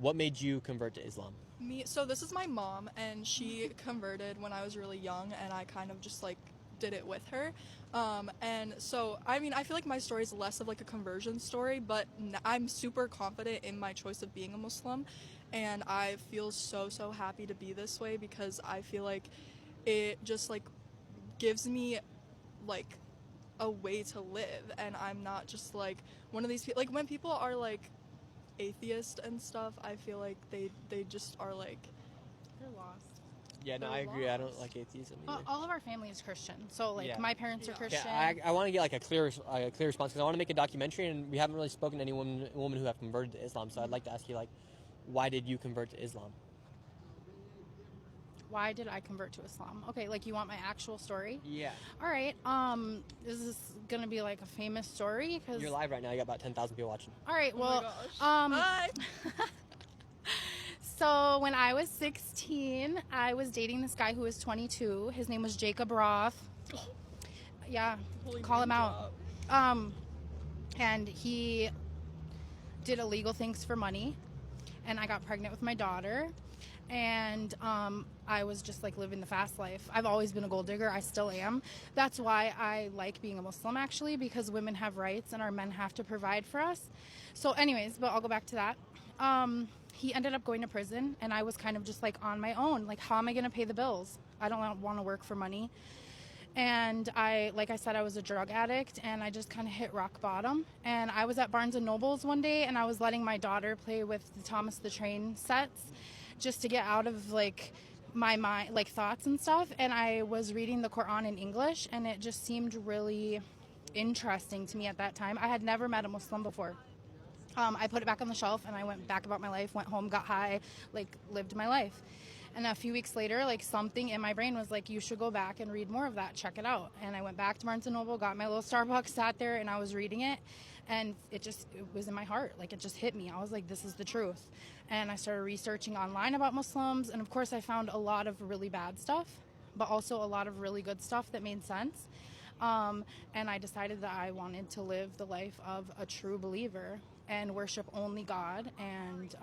What made you convert to Islam? So this is my mom, and she converted when I was really young, and I kind of just like did it with her. And so, I mean, I feel like my story is less of like a conversion story, but I'm super confident in my choice of being a Muslim, and I feel so happy to be this way because I feel like it just like gives me like a way to live, and I'm not just like one of these people. Like when people are like atheist and stuff, I feel like they just are like You're lost. Yeah, no, they're I agree. I don't lost. like atheism either. All of our family is Christian. So, like, Yeah. my parents are Yeah. Christian. I want to get like a clear response because I want to make a documentary and we haven't really spoken to any woman who have converted to Islam. So I'd like to ask you like, why did you convert to Islam? Why did I convert to Islam? Okay, like, you want my actual story? Yeah. All right. Is this gonna be like a famous story? Cause You're live right now. You got about 10,000 people watching. all right. Oh Well, my gosh. Hi. so when I was 16, I was dating this guy who was 22. His name was Jacob Roth. Yeah, Holy call him name out. drop. And he did illegal things for money, and I got pregnant with my daughter, and I was just like living the fast life. I've always been a gold digger. I still am. That's why I like being a Muslim, actually, because women have rights and our men have to provide for us. So anyways, but I'll go back to that. He ended up going to prison, and I was kind of just like on my own. Like, how am I going to pay the bills? I don't want to work for money. And like I said, I was a drug addict, and I just kind of hit rock bottom. And I was at Barnes and Nobles one day, and I was letting my daughter play with the Thomas the Train sets just to get out of like my mind, like thoughts and stuff. And I was reading the Quran in English, and it just seemed really interesting to me at that time. I had never met a Muslim before. I put it back on the shelf, and I went back about my life, went home, got high, like lived my life. And a few weeks later, like something in my brain was like, you should go back and read more of that, check it out. And I went back to Barnes & Noble, got my little Starbucks, sat there, and I was reading it. And it was in my heart. Like, it just hit me. I was like, this is the truth. And I started researching online about Muslims. And of course, I found a lot of really bad stuff, but also a lot of really good stuff that made sense. And I decided that I wanted to live the life of a true believer and worship only God. And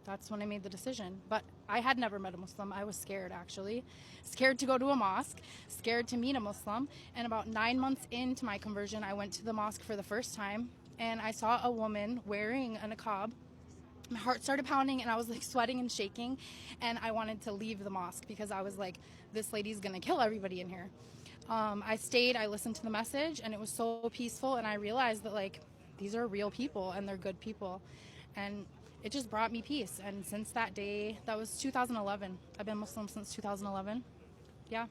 that's when I made the decision. But I had never met a Muslim. I was scared, actually. Scared to go to a mosque, scared to meet a Muslim. And about 9 months into my conversion, I went to the mosque for the first time, and I saw a woman wearing a niqab. My heart started pounding, and I was like sweating and shaking, and I wanted to leave the mosque because I was like, this lady's gonna kill everybody in here. I stayed, I listened to the message, and it was so peaceful, and I realized that like these are real people and they're good people. And it just brought me peace. And since that day, that was 2011. I've been Muslim since 2011. Yeah.